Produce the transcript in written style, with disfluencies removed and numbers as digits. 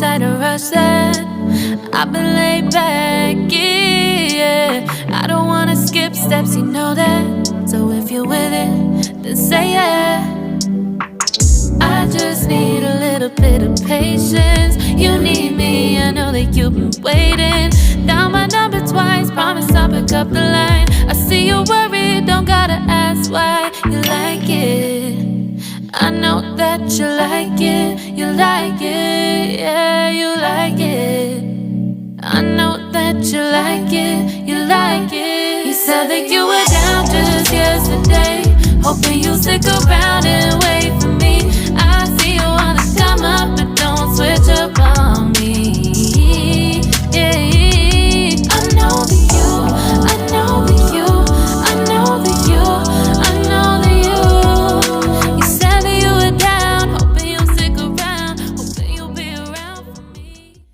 appetite to rush that. I've been laid back, yeah. I don't wanna skip steps, you know that. So if you're with it, then say yeah. I just need a little bit of patience. You need me, I know that you've been waiting. Down my number twice, promise I'll pick up the line. I see you worried, don't gotta ask why. You like it, I know that you like it. You like it, yeah, you like it. I know that you like it, you like it. You said that you were down just yesterday, hoping you'll stick around and wait.